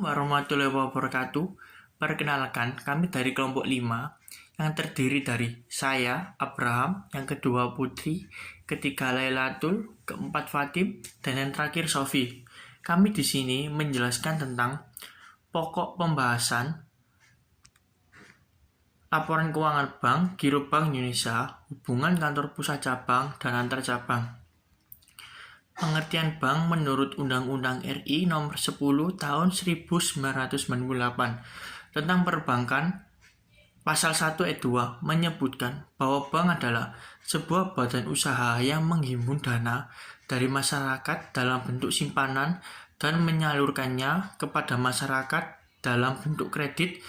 warahmatullahi wabarakatuh. Perkenalkan, kami dari kelompok 5 yang terdiri dari saya, Abraham, yang kedua Putri, ketiga Lailatul, keempat Fatim, dan yang terakhir Sofi. Kami di sini menjelaskan tentang pokok pembahasan laporan keuangan bank, Giro Bank Indonesia, hubungan kantor pusat cabang dan antar cabang. Pengertian bank menurut Undang-Undang RI Nomor 10 Tahun 1998 tentang perbankan, Pasal 1 ayat 2 menyebutkan bahwa bank adalah sebuah badan usaha yang menghimpun dana dari masyarakat dalam bentuk simpanan dan menyalurkannya kepada masyarakat dalam bentuk kredit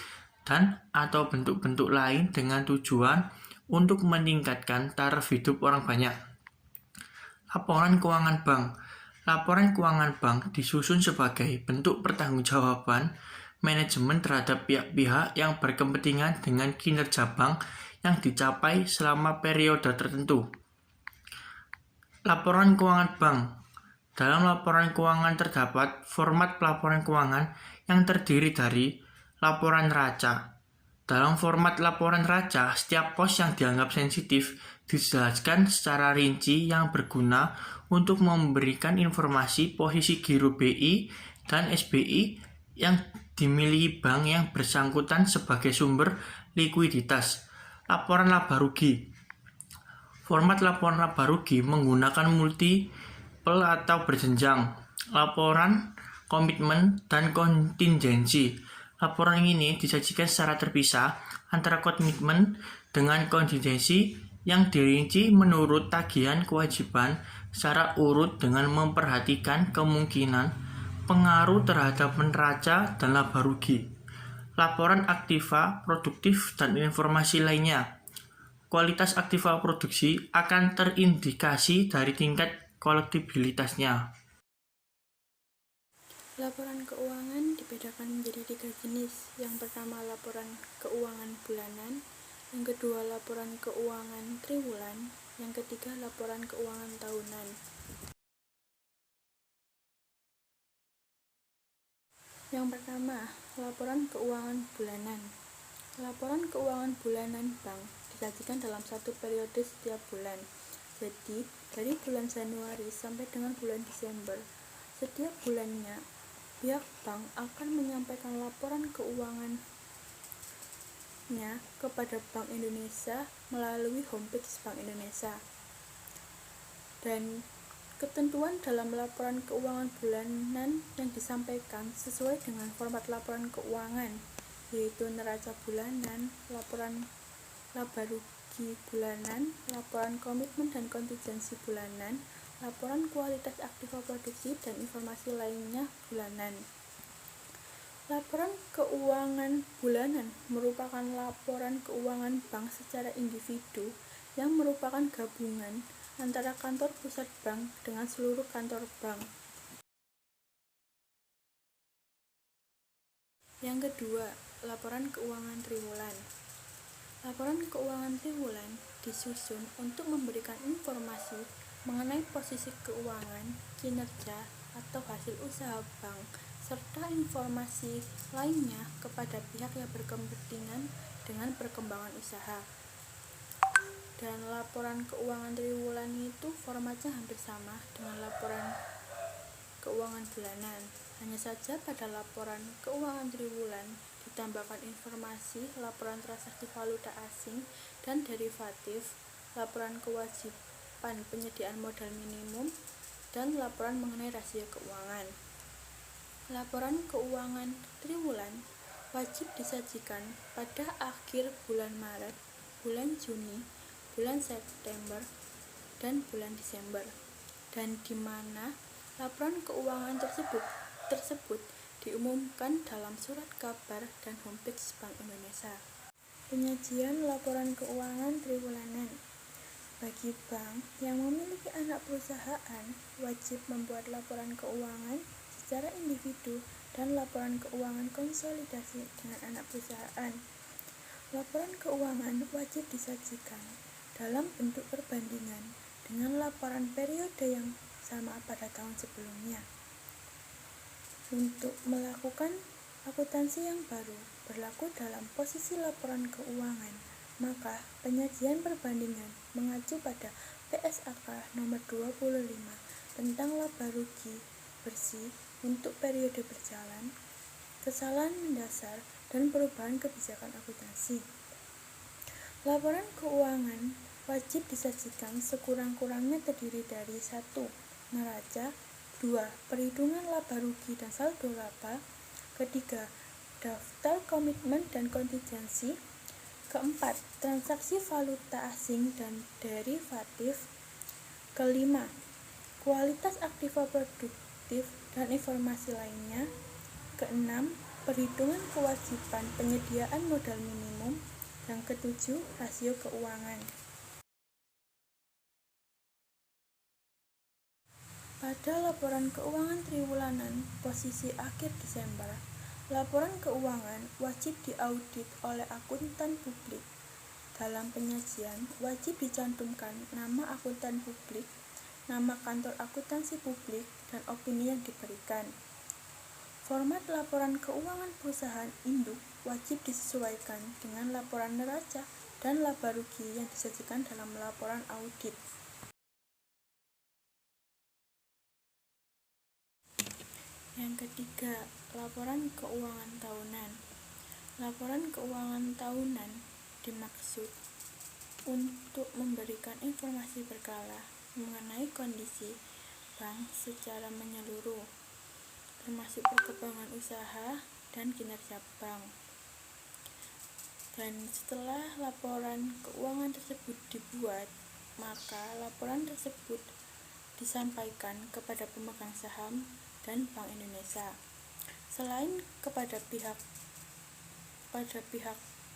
dan atau bentuk-bentuk lain dengan tujuan untuk meningkatkan taraf hidup orang banyak. Laporan keuangan bank. Laporan keuangan bank disusun sebagai bentuk pertanggungjawaban manajemen terhadap pihak-pihak yang berkepentingan dengan kinerja bank yang dicapai selama periode tertentu. Laporan keuangan bank. Dalam laporan keuangan terdapat format pelaporan keuangan yang terdiri dari laporan neraca. Dalam format laporan neraca, setiap pos yang dianggap sensitif dijelaskan secara rinci yang berguna untuk memberikan informasi posisi giro BI dan SBI yang dimiliki bank yang bersangkutan sebagai sumber likuiditas. Laporan laba rugi. Format laporan laba rugi menggunakan multiple atau berjenjang, laporan, komitmen, dan kontingensi. Laporan ini disajikan secara terpisah antara komitmen dengan kontingensi yang dirinci menurut tagihan kewajiban secara urut dengan memperhatikan kemungkinan pengaruh terhadap neraca dan laba rugi. Laporan aktiva, produktif, dan informasi lainnya. Kualitas aktiva produksi akan terindikasi dari tingkat kolektibilitasnya. Laporan keuangan dibedakan menjadi 3 jenis. Yang pertama laporan keuangan bulanan, yang kedua laporan keuangan triwulan, yang ketiga laporan keuangan tahunan. Yang pertama, laporan keuangan bulanan. Laporan keuangan bulanan bank disajikan dalam satu periode setiap bulan. Jadi, dari bulan Januari sampai dengan bulan Desember, setiap bulannya pihak bank akan menyampaikan laporan keuangannya kepada Bank Indonesia melalui homepage Bank Indonesia. Dan ketentuan dalam laporan keuangan bulanan yang disampaikan sesuai dengan format laporan keuangan, yaitu neraca bulanan, laporan laba rugi bulanan, laporan komitmen dan kontingensi bulanan, laporan kualitas aktiva produksi, dan informasi lainnya bulanan. Laporan keuangan bulanan merupakan laporan keuangan bank secara individu yang merupakan gabungan antara kantor pusat bank dengan seluruh kantor bank. Yang kedua, laporan keuangan triwulan. Laporan keuangan triwulan disusun untuk memberikan informasi mengenai posisi keuangan, kinerja, atau hasil usaha bank, serta informasi lainnya kepada pihak yang berkepentingan dengan perkembangan usaha. Dan laporan keuangan triwulan itu formatnya hampir sama dengan laporan keuangan bulanan. Hanya saja pada laporan keuangan triwulan ditambahkan informasi laporan transaksi valuta asing dan derivatif, laporan kewajiban penyediaan modal minimum, dan laporan mengenai rasio keuangan. Laporan keuangan triwulan wajib disajikan pada akhir bulan Maret, bulan Juni, bulan September, dan bulan Desember, dan di mana laporan keuangan tersebut diumumkan dalam surat kabar dan homepage Bank Indonesia. Penyajian laporan keuangan triwulanan. Bagi bank yang memiliki anak perusahaan, wajib membuat laporan keuangan secara individu dan laporan keuangan konsolidasi dengan anak perusahaan. Laporan keuangan wajib disajikan dalam bentuk perbandingan dengan laporan periode yang sama pada tahun sebelumnya. Untuk melakukan Akuntansi yang baru berlaku dalam posisi laporan keuangan, maka penyajian perbandingan mengacu pada PSAK nomor 25 tentang laba rugi bersih untuk periode berjalan, kesalahan mendasar, dan perubahan kebijakan akuntansi. Laporan keuangan wajib disajikan sekurang-kurangnya terdiri dari 1. Neraca, 2. Perhitungan laba rugi dan saldo laba, ketiga, daftar komitmen dan kontingensi, keempat, transaksi valuta asing dan derivatif, kelima, kualitas aktiva produktif dan informasi lainnya, keenam, perhitungan kewajiban penyediaan modal minimum, yang ketujuh, rasio keuangan. Pada laporan keuangan triwulan posisi akhir Desember, laporan keuangan wajib diaudit oleh akuntan publik. Dalam penyajian, wajib dicantumkan nama akuntan publik, nama kantor akuntansi publik, dan opini yang diberikan. Format laporan keuangan perusahaan induk wajib disesuaikan dengan laporan neraca dan laba rugi yang disajikan dalam laporan audit. Yang ketiga, laporan keuangan tahunan. Laporan keuangan tahunan dimaksud untuk memberikan informasi berkala mengenai kondisi bank secara menyeluruh, termasuk perkembangan usaha dan kinerja bank. Dan setelah laporan keuangan tersebut dibuat, maka laporan tersebut disampaikan kepada pemegang saham dan Bank Indonesia. Selain kepada pihak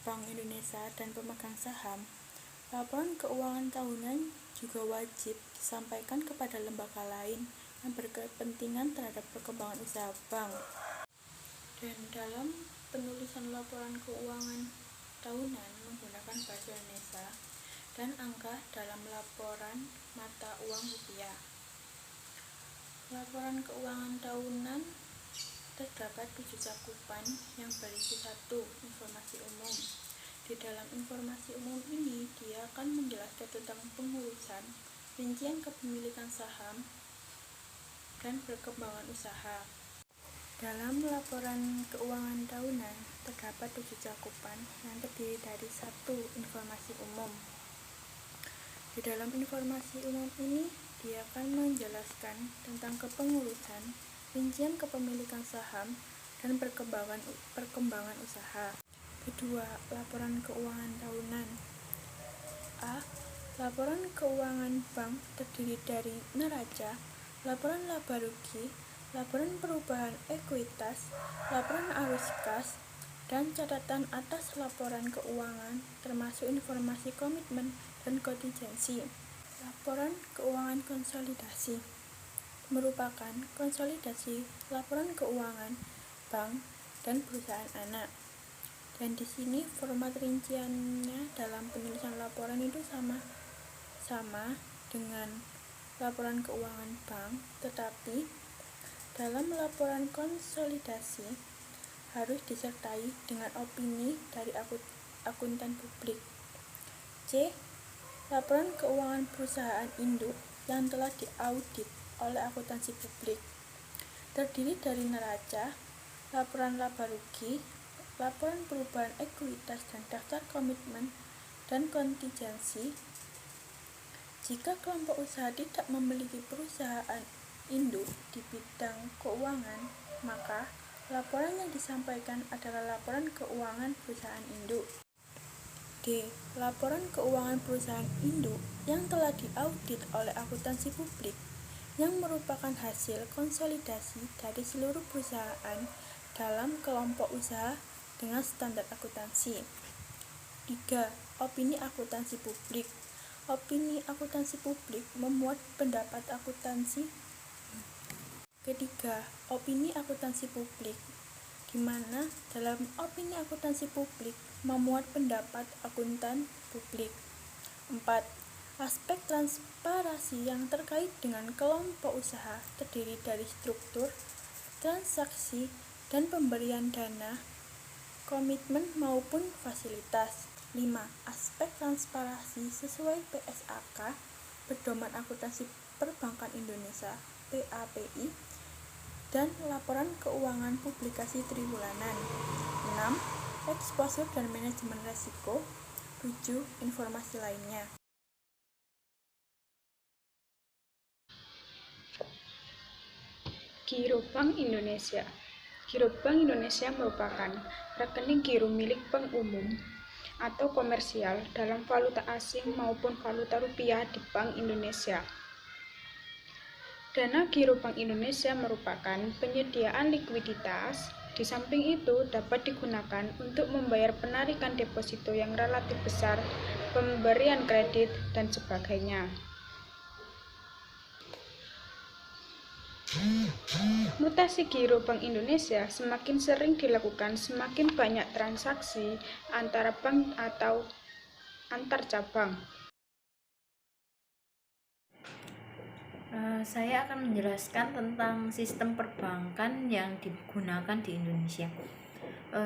Bank Indonesia dan pemegang saham, laporan keuangan tahunan juga wajib disampaikan kepada lembaga lain yang berkepentingan terhadap perkembangan usaha bank. Dan dalam penulisan laporan keuangan tahunan menggunakan bahasa Indonesia dan angka dalam laporan mata uang rupiah. Laporan keuangan tahunan terdapat 7 cakupan yang berisi 1. Informasi umum. Di dalam informasi umum ini, dia akan menjelaskan tentang pengurusan, rincian kepemilikan saham, dan perkembangan usaha. Dalam laporan keuangan tahunan, terdapat 7 cakupan yang terdiri dari 1. Informasi umum. Di dalam informasi umum ini, dia akan menjelaskan tentang kepengurusan, rincian kepemilikan saham, dan perkembangan usaha. Kedua, laporan keuangan tahunan. A. Laporan keuangan bank terdiri dari neraca, laporan laba rugi, laporan perubahan ekuitas, laporan arus kas, dan catatan atas laporan keuangan termasuk informasi komitmen dan kontingensi. Laporan keuangan konsolidasi merupakan konsolidasi laporan keuangan bank dan perusahaan anak. Dan di sini format rinciannya dalam penulisan laporan itu sama dengan laporan keuangan bank, tetapi dalam laporan konsolidasi harus disertai dengan opini dari akuntan publik. C. Laporan keuangan perusahaan induk yang telah diaudit oleh akuntansi publik terdiri dari neraca, laporan laba rugi, laporan perubahan ekuitas dan daftar komitmen dan kontingensi. Jika kelompok usaha tidak memiliki perusahaan induk di bidang keuangan, maka laporan yang disampaikan adalah laporan keuangan perusahaan induk. D. Laporan keuangan perusahaan induk yang telah diaudit oleh akuntansi publik yang merupakan hasil konsolidasi dari seluruh perusahaan dalam kelompok usaha dengan standar akuntansi. 3. Opini akuntansi publik. Opini akuntansi publik memuat pendapat akuntansi. Ketiga, opini akuntansi publik, di mana dalam opini akuntansi publik memuat pendapat akuntan publik. 4. Aspek transparansi yang terkait dengan kelompok usaha terdiri dari struktur, transaksi, dan pemberian dana, komitmen maupun fasilitas. 5. Aspek transparansi sesuai PSAK, Pedoman Akuntansi Perbankan Indonesia (PAPI), dan laporan keuangan publikasi triwulan. 6. Exposure dan manajemen resiko. 7. Informasi lainnya. Giro Bank Indonesia. Giro Bank Indonesia merupakan rekening giro milik bank umum atau komersial dalam valuta asing maupun valuta rupiah di Bank Indonesia. Dana Giro Bank Indonesia merupakan penyediaan likuiditas. Di samping itu dapat digunakan untuk membayar penarikan deposito yang relatif besar, pemberian kredit, dan sebagainya. Mutasi giro Bank Indonesia semakin sering dilakukan semakin banyak transaksi antara bank atau antar cabang. Saya akan menjelaskan tentang sistem perbankan yang digunakan di Indonesia.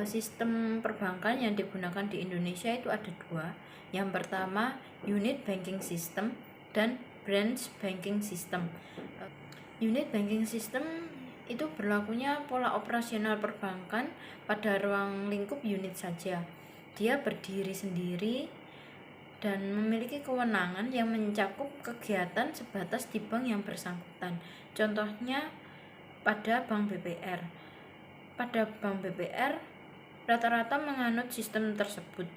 Sistem perbankan yang digunakan di Indonesia itu ada dua. Yang pertama, unit banking system dan branch banking system. Unit banking system itu berlakunya pola operasional perbankan pada ruang lingkup unit saja. Dia berdiri sendiri dan memiliki kewenangan yang mencakup kegiatan sebatas di bank yang bersangkutan. Contohnya pada Bank BPR. Pada Bank BPR rata-rata menganut sistem tersebut.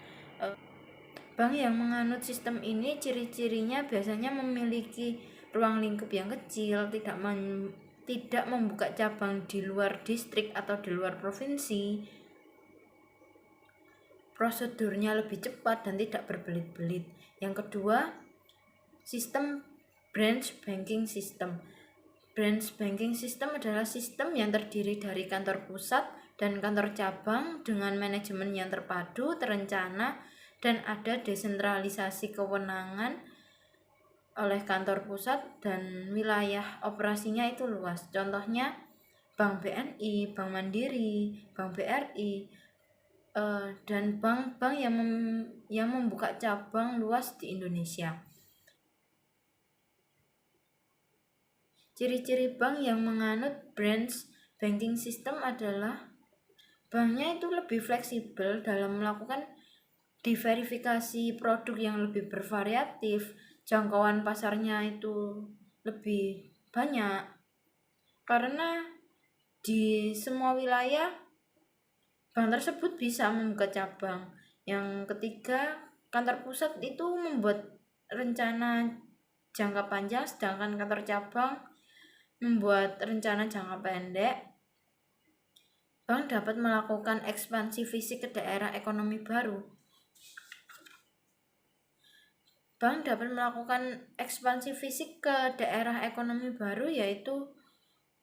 Bank yang menganut sistem ini ciri-cirinya biasanya memiliki ruang lingkup yang kecil, tidak membuka cabang di luar distrik atau di luar provinsi. Prosedurnya lebih cepat dan tidak berbelit-belit. Yang kedua, sistem branch banking system. Branch banking system adalah sistem yang terdiri dari kantor pusat dan kantor cabang dengan manajemen yang terpadu, terencana, dan ada desentralisasi kewenangan oleh kantor pusat dan wilayah operasinya itu luas. Contohnya Bank BNI, Bank Mandiri, Bank BRI, dan bank-bank yang membuka cabang luas di Indonesia. Ciri-ciri bank yang menganut branch banking system adalah banknya itu lebih fleksibel dalam melakukan diverifikasi produk yang lebih bervariatif, jangkauan pasarnya itu lebih banyak karena di semua wilayah bank tersebut bisa membuka cabang. Yang ketiga, kantor pusat itu membuat rencana jangka panjang, sedangkan kantor cabang membuat rencana jangka pendek. Bank dapat melakukan ekspansi fisik ke daerah ekonomi baru. Bank dapat melakukan ekspansi fisik ke daerah ekonomi baru yaitu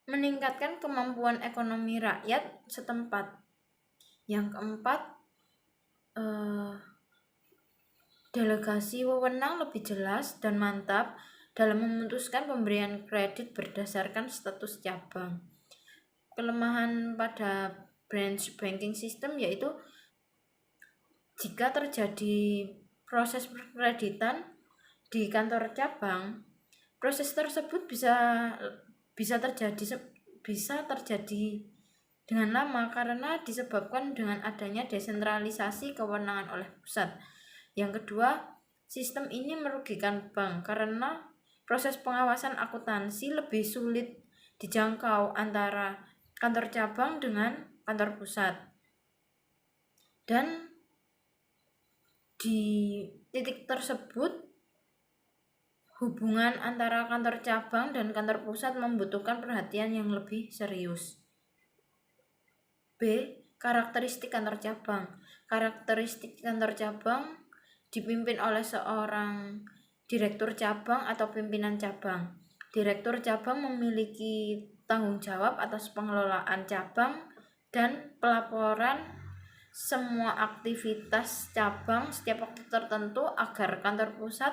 meningkatkan kemampuan ekonomi rakyat setempat. Yang keempat, delegasi wewenang lebih jelas dan mantap dalam memutuskan pemberian kredit berdasarkan status cabang. Kelemahan pada branch banking system yaitu jika terjadi proses perkreditan di kantor cabang, proses tersebut bisa terjadi dengan lama karena disebabkan dengan adanya desentralisasi kewenangan oleh pusat. Yang kedua, sistem ini merugikan bank karena proses pengawasan akuntansi lebih sulit dijangkau antara kantor cabang dengan kantor pusat. Dan di titik tersebut, hubungan antara kantor cabang dan kantor pusat membutuhkan perhatian yang lebih serius. B. Karakteristik kantor cabang. Karakteristik kantor cabang dipimpin oleh seorang direktur cabang atau pimpinan cabang. Direktur cabang memiliki tanggung jawab atas pengelolaan cabang dan pelaporan semua aktivitas cabang setiap waktu tertentu agar kantor pusat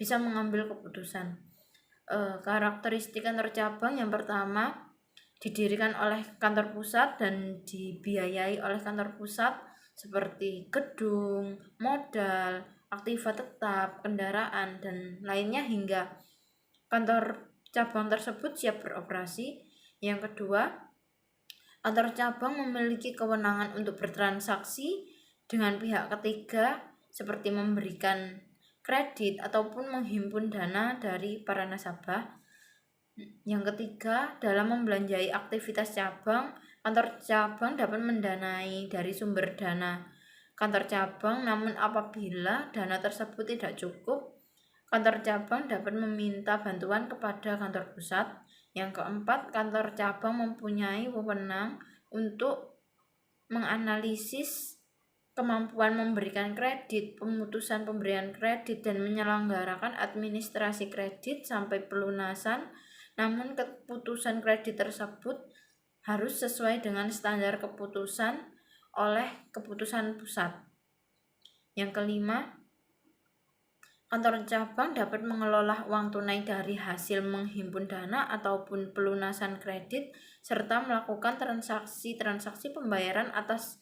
bisa mengambil keputusan. Karakteristik kantor cabang yang pertama, didirikan oleh kantor pusat dan dibiayai oleh kantor pusat seperti gedung, modal, aktiva tetap, kendaraan, dan lainnya hingga kantor cabang tersebut siap beroperasi. Yang kedua, kantor cabang memiliki kewenangan untuk bertransaksi dengan pihak ketiga seperti memberikan kredit ataupun menghimpun dana dari para nasabah. Yang ketiga, dalam membelanjai aktivitas cabang, kantor cabang dapat mendanai dari sumber dana kantor cabang, namun apabila dana tersebut tidak cukup, kantor cabang dapat meminta bantuan kepada kantor pusat. Yang keempat, kantor cabang mempunyai wewenang untuk menganalisis kemampuan memberikan kredit, pemutusan pemberian kredit, dan menyelenggarakan administrasi kredit sampai pelunasan. Namun keputusan kredit tersebut harus sesuai dengan standar keputusan oleh keputusan pusat. Yang kelima, kantor cabang dapat mengelola uang tunai dari hasil menghimpun dana ataupun pelunasan kredit, serta melakukan transaksi pembayaran atas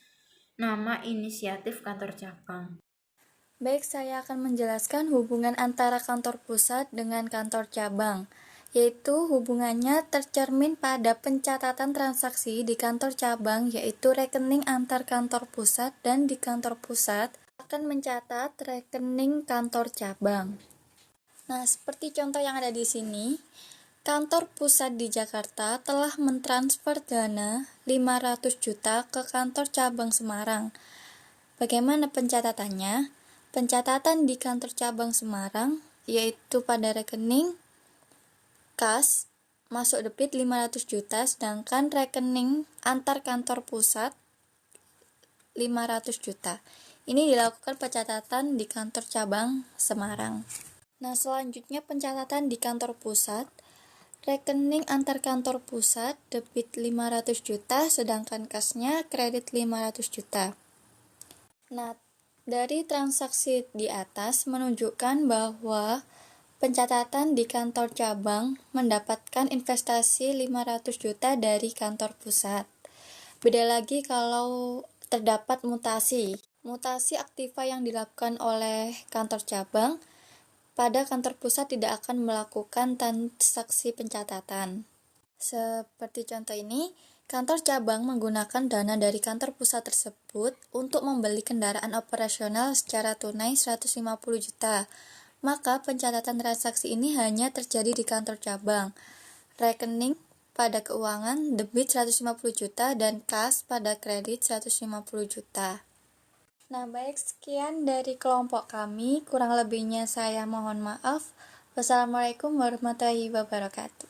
nama inisiatif kantor cabang. Baik, saya akan menjelaskan hubungan antara kantor pusat dengan kantor cabang, yaitu hubungannya tercermin pada pencatatan transaksi di kantor cabang, yaitu rekening antar kantor pusat, dan di kantor pusat akan mencatat rekening kantor cabang. Nah, seperti contoh yang ada di sini, kantor pusat di Jakarta telah mentransfer dana 500 juta ke kantor cabang Semarang. Bagaimana pencatatannya? Pencatatan di kantor cabang Semarang yaitu pada rekening kas masuk debit 500 juta, sedangkan rekening antar kantor pusat 500 juta. Ini dilakukan pencatatan di kantor cabang Semarang. Nah, selanjutnya pencatatan di kantor pusat. Rekening antar kantor pusat debit 500 juta, sedangkan kasnya kredit 500 juta. Nah, dari transaksi di atas menunjukkan bahwa pencatatan di kantor cabang mendapatkan investasi 500 juta dari kantor pusat. Beda lagi kalau terdapat mutasi aktiva yang dilakukan oleh kantor cabang, pada kantor pusat tidak akan melakukan transaksi pencatatan. Seperti contoh ini, kantor cabang menggunakan dana dari kantor pusat tersebut untuk membeli kendaraan operasional secara tunai 150 juta. Maka pencatatan transaksi ini hanya terjadi di kantor cabang. Rekening pada keuangan debit 150 juta dan kas pada kredit 150 juta. Nah, baik, sekian dari kelompok kami. Kurang lebihnya saya mohon maaf. Wassalamualaikum warahmatullahi wabarakatuh.